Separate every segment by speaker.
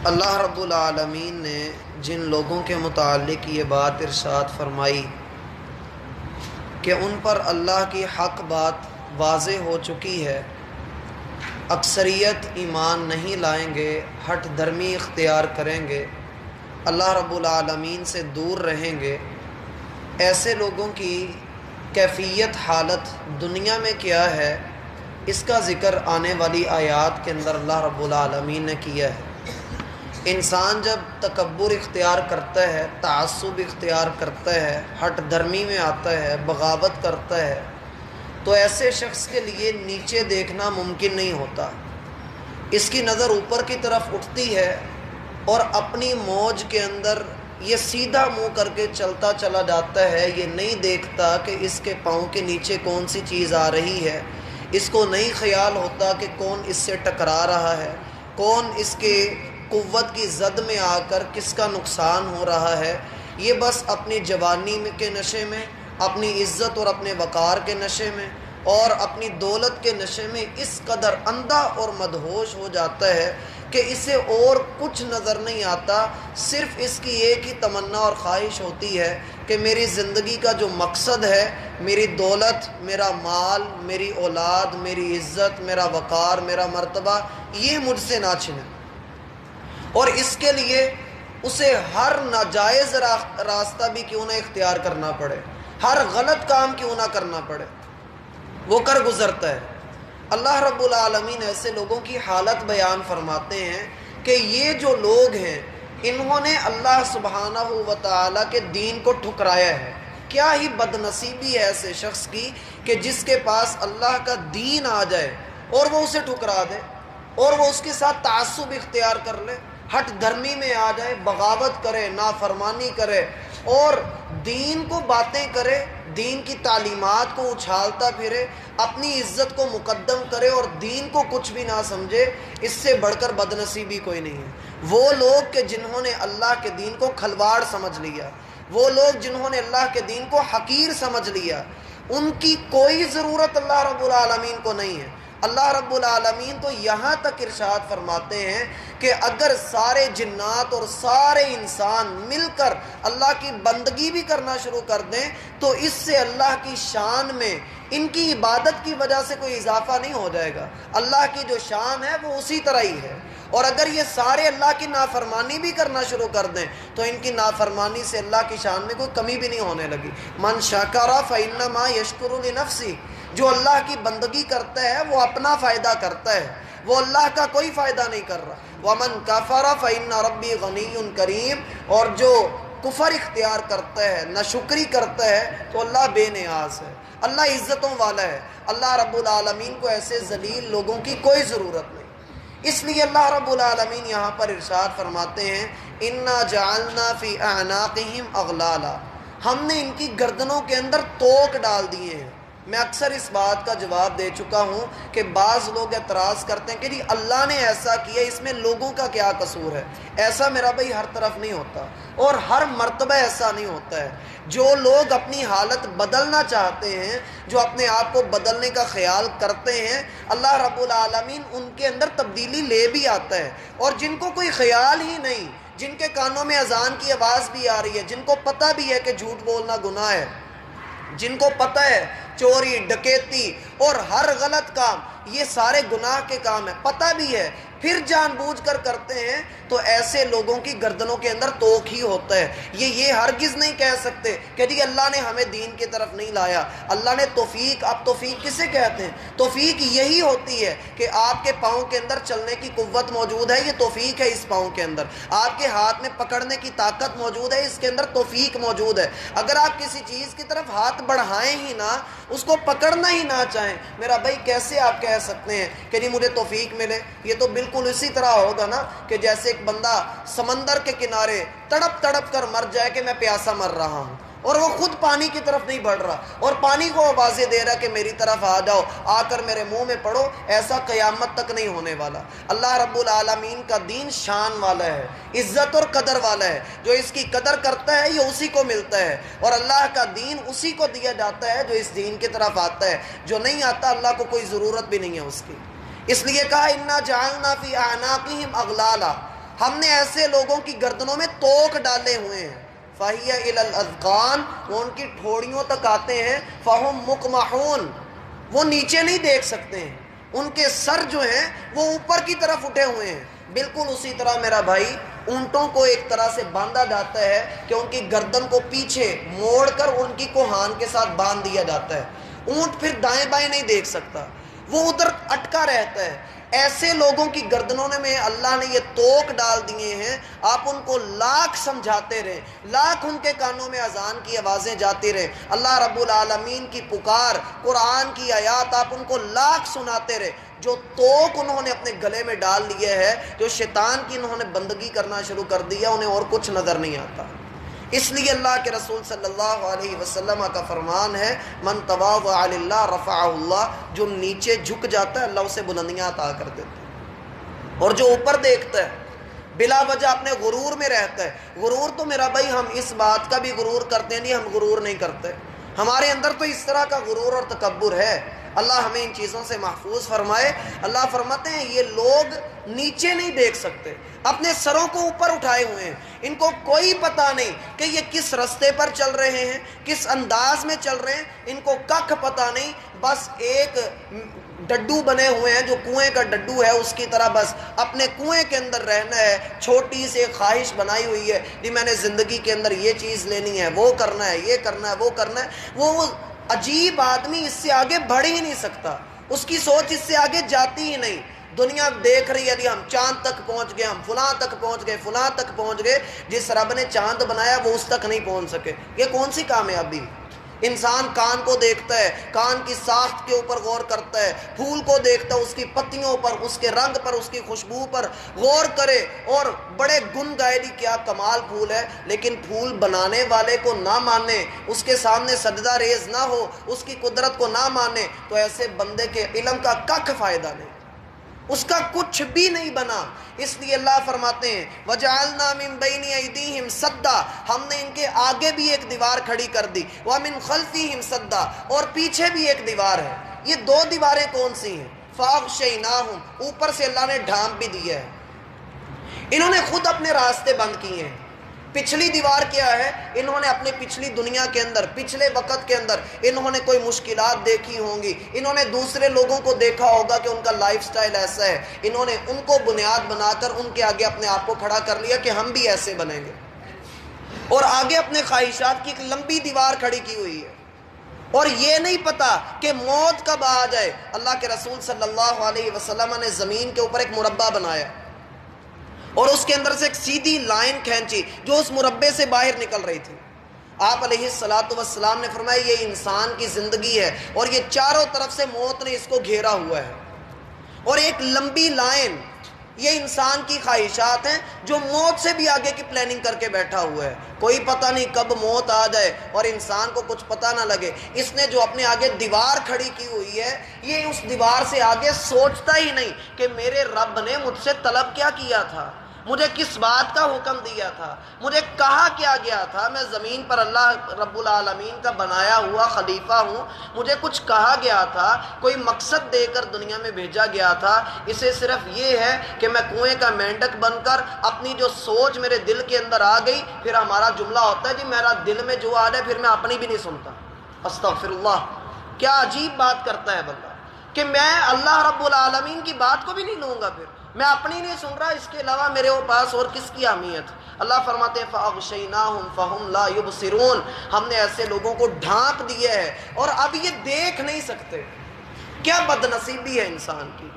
Speaker 1: اللہ رب العالمین نے جن لوگوں کے متعلق یہ بات ارشاد فرمائی کہ ان پر اللہ کی حق بات واضح ہو چکی ہے، اکثریت ایمان نہیں لائیں گے، ہٹ دھرمی اختیار کریں گے، اللہ رب العالمین سے دور رہیں گے، ایسے لوگوں کی کیفیت حالت دنیا میں کیا ہے، اس کا ذکر آنے والی آیات کے اندر اللہ رب العالمین نے کیا ہے۔ انسان جب تکبر اختیار کرتا ہے، تعصب اختیار کرتا ہے، ہٹ دھرمی میں آتا ہے، بغاوت کرتا ہے، تو ایسے شخص کے لیے نیچے دیکھنا ممکن نہیں ہوتا۔ اس کی نظر اوپر کی طرف اٹھتی ہے اور اپنی موج کے اندر یہ سیدھا منہ کر کے چلتا چلا جاتا ہے، یہ نہیں دیکھتا کہ اس کے پاؤں کے نیچے کون سی چیز آ رہی ہے، اس کو نہیں خیال ہوتا کہ کون اس سے ٹکرا رہا ہے، کون اس کے قوت کی زد میں آ کر کس کا نقصان ہو رہا ہے۔ یہ بس اپنی جوانی کے نشے میں، اپنی عزت اور اپنے وقار کے نشے میں اور اپنی دولت کے نشے میں اس قدر اندھا اور مدہوش ہو جاتا ہے کہ اسے اور کچھ نظر نہیں آتا، صرف اس کی ایک ہی تمنا اور خواہش ہوتی ہے کہ میری زندگی کا جو مقصد ہے، میری دولت، میرا مال، میری اولاد، میری عزت، میرا وقار، میرا مرتبہ، یہ مجھ سے نہ چھنے، اور اس کے لیے اسے ہر ناجائز راستہ بھی کیوں نہ اختیار کرنا پڑے، ہر غلط کام کیوں نہ کرنا پڑے، وہ کر گزرتا ہے۔ اللہ رب العالمین ایسے لوگوں کی حالت بیان فرماتے ہیں کہ یہ جو لوگ ہیں انہوں نے اللہ سبحانہ و تعالیٰ کے دین کو ٹھکرایا ہے۔ کیا ہی بد نصیبی ہے ایسے شخص کی کہ جس کے پاس اللہ کا دین آ جائے اور وہ اسے ٹھکرا دے اور وہ اس کے ساتھ تعصب اختیار کر لے، ہٹ دھرمی میں آ جائے، بغاوت کرے، نافرمانی کرے اور دین کو باتیں کرے، دین کی تعلیمات کو اچھالتا پھرے، اپنی عزت کو مقدم کرے اور دین کو کچھ بھی نہ سمجھے۔ اس سے بڑھ کر بد نصیبی کوئی نہیں ہے۔ وہ لوگ کہ جنہوں نے اللہ کے دین کو کھلواڑ سمجھ لیا، وہ لوگ جنہوں نے اللہ کے دین کو حقیر سمجھ لیا، ان کی کوئی ضرورت اللہ رب العالمین کو نہیں ہے۔ اللہ رب العالمین تو یہاں تک ارشاد فرماتے ہیں کہ اگر سارے جنات اور سارے انسان مل کر اللہ کی بندگی بھی کرنا شروع کر دیں تو اس سے اللہ کی شان میں ان کی عبادت کی وجہ سے کوئی اضافہ نہیں ہو جائے گا۔ اللہ کی جو شان ہے وہ اسی طرح ہی ہے، اور اگر یہ سارے اللہ کی نافرمانی بھی کرنا شروع کر دیں تو ان کی نافرمانی سے اللہ کی شان میں کوئی کمی بھی نہیں ہونے لگی۔ من شکر فإنما یشکر لنفسہ، جو اللہ کی بندگی کرتا ہے وہ اپنا فائدہ کرتا ہے، وہ اللہ کا کوئی فائدہ نہیں کر رہا۔ ومن کفر فإن ربی غنی کریم، اور جو کفر اختیار کرتا ہے، ناشکری کرتا ہے تو اللہ بے نیاز ہے، اللہ عزتوں والا ہے۔ اللہ رب العالمین کو ایسے ذلیل لوگوں کی کوئی ضرورت نہیں۔ اس لیے اللہ رب العالمین یہاں پر ارشاد فرماتے ہیں انا جعلنا فی اعناقہم اغلالا، ہم نے ان کی گردنوں کے اندر توق ڈال دیے ہیں۔ میں اکثر اس بات کا جواب دے چکا ہوں کہ بعض لوگ اعتراض کرتے ہیں کہ جی اللہ نے ایسا کیا، اس میں لوگوں کا کیا قصور ہے۔ ایسا میرا بھائی ہر طرف نہیں ہوتا اور ہر مرتبہ ایسا نہیں ہوتا ہے۔ جو لوگ اپنی حالت بدلنا چاہتے ہیں، جو اپنے آپ کو بدلنے کا خیال کرتے ہیں، اللہ رب العالمین ان کے اندر تبدیلی لے بھی آتا ہے، اور جن کو کوئی خیال ہی نہیں، جن کے کانوں میں اذان کی آواز بھی آ رہی ہے، جن کو پتہ بھی ہے کہ جھوٹ بولنا گناہ ہے، جن کو پتہ ہے چوری، ڈکیتی اور ہر غلط کام یہ سارے گناہ کے کام ہیں، پتہ بھی ہے، پھر جان بوجھ کر کرتے ہیں، تو ایسے لوگوں کی گردنوں کے اندر توق ہی ہوتا ہے۔ یہ ہرگز نہیں کہہ سکتے کہ جی اللہ نے ہمیں دین کی طرف نہیں لایا، اللہ نے توفیق، اب توفیق کسے کہتے ہیں؟ توفیق یہی ہوتی ہے کہ آپ کے پاؤں کے اندر چلنے کی قوت موجود ہے، یہ توفیق ہے اس پاؤں کے اندر، آپ کے ہاتھ میں پکڑنے کی طاقت موجود ہے، اس کے اندر توفیق موجود ہے۔ اگر آپ کسی چیز کی طرف ہاتھ بڑھائیں ہی نہ، اس کو پکڑنا ہی نہ چاہیں، میرا بھائی کیسے آپ کہہ سکتے ہیں کہ نہیں مجھے توفیق ملے؟ یہ تو بالکل اسی طرح ہوگا نا کہ جیسے ایک بندہ سمندر کے کنارے تڑپ تڑپ کر مر جائے کہ میں پیاسا مر رہا ہوں، اور وہ خود پانی کی طرف نہیں بڑھ رہا اور پانی کو آوازیں دے رہا کہ میری طرف آ جاؤ، آ کر میرے منہ میں پڑو۔ ایسا قیامت تک نہیں ہونے والا۔ اللہ رب العالمین کا دین شان والا ہے، عزت اور قدر والا ہے، جو اس کی قدر کرتا ہے یہ اسی کو ملتا ہے، اور اللہ کا دین اسی کو دیا جاتا ہے جو اس دین کی طرف آتا ہے، جو نہیں آتا اللہ کو کوئی ضرورت بھی نہیں ہے اس کی۔ اس لیے کہا انا جعلنا فی اعناقہم اغلالا، ہم نے ایسے لوگوں کی گردنوں میں توق ڈالے ہوئے ہیں، فَهِيَ إِلَى الْأَذْقَانِ، وہ ان کی ٹھوڑیوں تک آتے ہیں، فَهُمْ مُقْمَحُونَ، وہ نیچے نہیں دیکھ سکتے ہیں، ان کے سر جو ہیں وہ اوپر کی طرف اٹھے ہوئے ہیں۔ بالکل اسی طرح میرا بھائی اونٹوں کو ایک طرح سے باندھا جاتا ہے کہ ان کی گردن کو پیچھے موڑ کر ان کی کوہان کے ساتھ باندھ دیا جاتا ہے، اونٹ پھر دائیں بائیں نہیں دیکھ سکتا، وہ ادھر اٹکا رہتا ہے۔ ایسے لوگوں کی گردنوں میں اللہ نے یہ توق ڈال دیے ہیں، آپ ان کو لاکھ سمجھاتے رہیں، لاکھ ان کے کانوں میں اذان کی آوازیں جاتی رہیں، اللہ رب العالمین کی پکار، قرآن کی آیات آپ ان کو لاکھ سناتے رہیں، جو توق انہوں نے اپنے گلے میں ڈال لیے ہے، جو شیطان کی انہوں نے بندگی کرنا شروع کر دیا، انہیں اور کچھ نظر نہیں آتا۔ اس لیے اللہ کے رسول صلی اللہ علیہ وسلم کا فرمان ہے، من تواضع للہ رفعہ اللہ، جو نیچے جھک جاتا ہے اللہ اسے بلندیاں عطا کر دیتا ہے، اور جو اوپر دیکھتا ہے بلا وجہ اپنے غرور میں رہتا ہے۔ غرور تو میرا بھائی ہم اس بات کا بھی غرور کرتے ہیں، نہیں ہم غرور نہیں کرتے، ہمارے اندر تو اس طرح کا غرور اور تکبر ہے، اللہ ہمیں ان چیزوں سے محفوظ فرمائے۔ اللہ فرماتے ہیں یہ لوگ نیچے نہیں دیکھ سکتے، اپنے سروں کو اوپر اٹھائے ہوئے ہیں، ان کو کوئی پتہ نہیں کہ یہ کس رستے پر چل رہے ہیں، کس انداز میں چل رہے ہیں، ان کو ککھ پتہ نہیں، بس ایک ڈڈو بنے ہوئے ہیں جو کنویں کا ڈڈو ہے، اس کی طرح بس اپنے کنویں کے اندر رہنا ہے، چھوٹی سی خواہش بنائی ہوئی ہے کہ میں نے زندگی کے اندر یہ چیز لینی ہے، وہ کرنا ہے، یہ کرنا ہے، وہ کرنا ہے۔ وہ عجیب آدمی اس سے آگے بڑھ ہی نہیں سکتا، اس کی سوچ اس سے آگے جاتی ہی نہیں۔ دنیا دیکھ رہی ہے جی ہم چاند تک پہنچ گئے، ہم فلاں تک پہنچ گئے، فلاں تک پہنچ گئے، جس رب نے چاند بنایا وہ اس تک نہیں پہنچ سکے، یہ کون سی کامیابی؟ انسان کان کو دیکھتا ہے، کان کی ساخت کے اوپر غور کرتا ہے، پھول کو دیکھتا ہے، اس کی پتیوں پر، اس کے رنگ پر، اس کی خوشبو پر غور کرے، اور بڑے گن گائے دی کیا کمال پھول ہے، لیکن پھول بنانے والے کو نہ مانے، اس کے سامنے سجدہ ریز نہ ہو، اس کی قدرت کو نہ مانے، تو ایسے بندے کے علم کا ککھ فائدہ نہیں، اس کا کچھ بھی نہیں بنا۔ اس لیے اللہ فرماتے ہیں وَجَعَلْنَا مِن بَيْنِ أَيْدِيهِمْ سَدًّا، ہم نے ان کے آگے بھی ایک دیوار کھڑی کر دی، وَمِن خَلْفِهِمْ سَدًّا، اور پیچھے بھی ایک دیوار ہے۔ یہ دو دیواریں کون سی ہیں؟ فَأَغْشَيْنَاهُمْ، اوپر سے اللہ نے ڈھانپ بھی دیا ہے، انہوں نے خود اپنے راستے بند کیے ہیں۔ پچھلی دیوار کیا ہے؟ انہوں نے اپنے پچھلی دنیا کے اندر، پچھلے وقت کے اندر انہوں نے کوئی مشکلات دیکھی ہوں گی، انہوں نے دوسرے لوگوں کو دیکھا ہوگا کہ ان کا لائف سٹائل ایسا ہے، انہوں نے ان کو بنیاد بنا کر ان کے آگے اپنے آپ کو کھڑا کر لیا کہ ہم بھی ایسے بنیں گے، اور آگے اپنے خواہشات کی ایک لمبی دیوار کھڑی کی ہوئی ہے، اور یہ نہیں پتا کہ موت کب آ جائے۔ اللہ کے رسول صلی اللہ علیہ وسلم نے زمین کے اوپر ایک مربع بنایا اور اس کے اندر سے ایک سیدھی لائن کھینچی جو اس مربع سے باہر نکل رہی تھی۔ آپ علیہ الصلاۃ والسلام نے فرمایا یہ انسان کی زندگی ہے، اور یہ چاروں طرف سے موت نے اس کو گھیرا ہوا ہے، اور ایک لمبی لائن یہ انسان کی خواہشات ہیں جو موت سے بھی آگے کی پلاننگ کر کے بیٹھا ہوا ہے، کوئی پتہ نہیں کب موت آ جائے اور انسان کو کچھ پتہ نہ لگے۔ اس نے جو اپنے آگے دیوار کھڑی کی ہوئی ہے، یہ اس دیوار سے آگے سوچتا ہی نہیں کہ میرے رب نے مجھ سے طلب کیا کیا تھا، مجھے کس بات کا حکم دیا تھا، مجھے کہا کیا گیا تھا، میں زمین پر اللہ رب العالمین کا بنایا ہوا خلیفہ ہوں، مجھے کچھ کہا گیا تھا، کوئی مقصد دے کر دنیا میں بھیجا گیا تھا۔ اسے صرف یہ ہے کہ میں کنویں کا مینڈک بن کر اپنی جو سوچ میرے دل کے اندر آ گئی، پھر ہمارا جملہ ہوتا ہے جی میرا دل میں جو آ جائے پھر میں اپنی بھی نہیں سنتا۔ استغفر اللہ، کیا عجیب بات کرتا ہے بندہ کہ میں اللہ رب العالمین کی بات کو بھی نہیں لوں گا، پھر میں اپنی نہیں سن رہا، اس کے علاوہ میرے پاس اور کس کی اہمیت۔ اللہ فرماتے ہیں فَأَغْشَيْنَاهُمْ فَهُمْ لَا يُبْصِرُونَ، ہم نے ایسے لوگوں کو ڈھانپ دیا ہے اور اب یہ دیکھ نہیں سکتے۔ کیا بد نصیبی ہے انسان کی،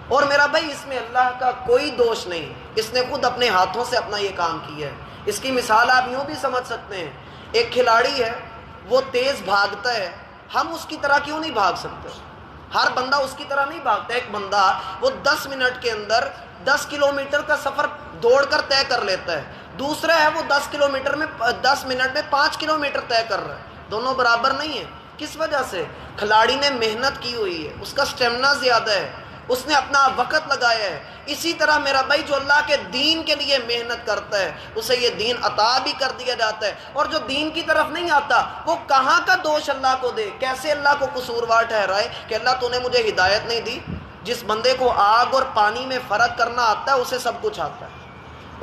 Speaker 1: اور میرا بھائی اس میں اللہ کا کوئی دوش نہیں، اس نے خود اپنے ہاتھوں سے اپنا یہ کام کیا ہے۔ اس کی مثال آپ یوں بھی سمجھ سکتے ہیں، ایک کھلاڑی ہے، وہ تیز بھاگتا ہے، ہم اس کی طرح کیوں نہیں بھاگ سکتے؟ ہر بندہ اس کی طرح نہیں بھاگتا۔ ایک بندہ وہ 10 منٹ کے اندر 10 کلومیٹر کا سفر دوڑ کر طے کر لیتا ہے، دوسرا ہے وہ 10 منٹ میں 5 کلومیٹر طے کر رہا ہے، دونوں برابر نہیں ہیں۔ کس وجہ سے؟ کھلاڑی نے محنت کی ہوئی ہے، اس کا سٹیمنا زیادہ ہے، اس نے اپنا وقت لگایا ہے۔ اسی طرح میرا بھائی جو اللہ کے دین کے لیے محنت کرتا ہے اسے یہ دین عطا بھی کر دیا جاتا ہے، اور جو دین کی طرف نہیں آتا وہ کہاں کا دوش اللہ کو دے، کیسے اللہ کو قصوروار ٹھہرائے کہ اللہ تو نے مجھے ہدایت نہیں دی۔ جس بندے کو آگ اور پانی میں فرق کرنا آتا ہے اسے سب کچھ آتا ہے،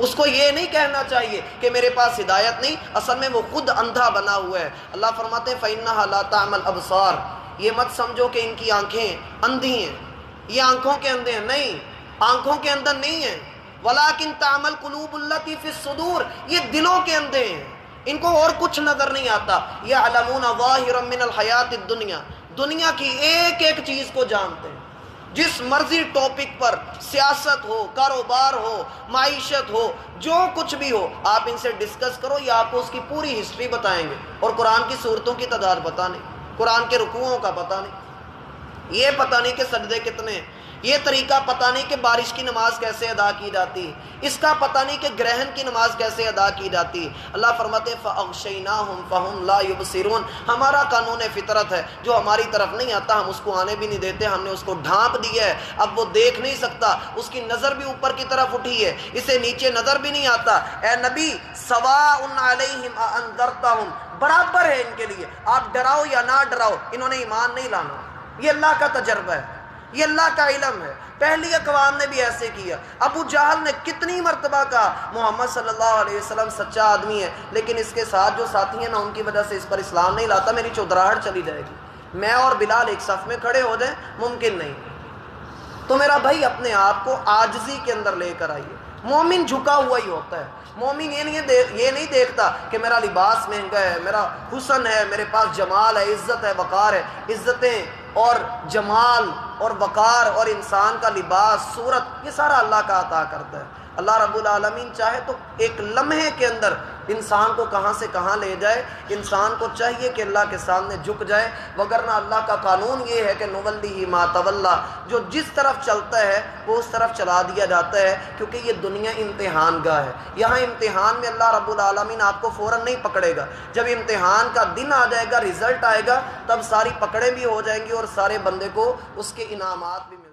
Speaker 1: اس کو یہ نہیں کہنا چاہیے کہ میرے پاس ہدایت نہیں، اصل میں وہ خود اندھا بنا ہوا ہے۔ اللہ فرماتے ہیں فَإِنَّهَا لَا تَعْمَى الْأَبْصَارُ، یہ مت سمجھو کہ ان کی آنکھیں اندھی ہیں، یہ آنکھوں کے اندھے ہیں، نہیں، آنکھوں کے اندر نہیں ہیں، وَلَٰكِن تَعْمَى الْقُلُوبُ الَّتِي فِي الصُّدُورِ، یہ دلوں کے اندھے ہیں، ان کو اور کچھ نظر نہیں آتا۔ يَعْلَمُونَ ظَاهِرًا مِّنَ الْحَيَاةِ الدُّنْيَا، دنیا کی ایک ایک چیز کو جانتے ہیں، جس مرضی ٹاپک پر، سیاست ہو، کاروبار ہو، معیشت ہو، جو کچھ بھی ہو، آپ ان سے ڈسکس کرو، یہ آپ کو اس کی پوری ہسٹری بتائیں گے، اور قرآن کی سورتوں کی تعداد پتہ نہیں، قرآن کے رکوعوں کا پتہ نہیں، یہ پتہ نہیں کہ سجدے کتنے ہیں، یہ طریقہ پتہ نہیں کہ بارش کی نماز کیسے ادا کی جاتی ہے، اس کا پتہ نہیں کہ گرہن کی نماز کیسے ادا کی جاتی ہے۔ اللہ فرماتے فَأَغْشَيْنَاهُمْ فَهُمْ لَا يُبْصِرُونَ، ہمارا قانون فطرت ہے، جو ہماری طرف نہیں آتا ہم اس کو آنے بھی نہیں دیتے، ہم نے اس کو ڈھانپ دیا ہے، اب وہ دیکھ نہیں سکتا، اس کی نظر بھی اوپر کی طرف اٹھی ہے، اسے نیچے نظر بھی نہیں آتا۔ اے نبی سواء علیہم اانذرتہم، برابر ہے ان کے لیے، آپ ڈراؤ یا نہ ڈراؤ، انہوں نے ایمان نہیں لانا، یہ اللہ کا تجربہ ہے، یہ اللہ کا علم ہے۔ پہلی اقوام نے بھی ایسے کیا، ابو جہل نے کتنی مرتبہ کہا محمد صلی اللہ علیہ وسلم سچا آدمی ہے، لیکن اس کے ساتھ جو ساتھی ہیں نا ان کی وجہ سے اس پر اسلام نہیں لاتا، میری چودراہٹ چلی جائے گی، میں اور بلال ایک صف میں کھڑے ہو جائیں ممکن نہیں۔ تو میرا بھائی اپنے آپ کو عاجزی کے اندر لے کر آئیے، مومن جھکا ہوا ہی ہوتا ہے، مومن یہ نہیں دیکھتا کہ میرا لباس مہنگا ہے، میرا حسن ہے، میرے پاس جمال ہے، عزت ہے، وقار ہے۔ عزتیں اور جمال اور وقار اور انسان کا لباس، صورت، یہ سارا اللہ کا عطا کرتا ہے۔ اللہ رب العالمین چاہے تو ایک لمحے کے اندر انسان کو کہاں سے کہاں لے جائے، انسان کو چاہیے کہ اللہ کے سامنے جھک جائے، وگرنہ اللہ کا قانون یہ ہے کہ نولیہ ما تولی، جو جس طرف چلتا ہے وہ اس طرف چلا دیا جاتا ہے، کیونکہ یہ دنیا امتحان گاہ ہے، یہاں امتحان میں اللہ رب العالمین آپ کو فوراً نہیں پکڑے گا، جب امتحان کا دن آ جائے گا، رزلٹ آئے گا، تب ساری پکڑیں بھی ہو جائیں گی اور سارے بندے کو اس کے انعامات بھی مل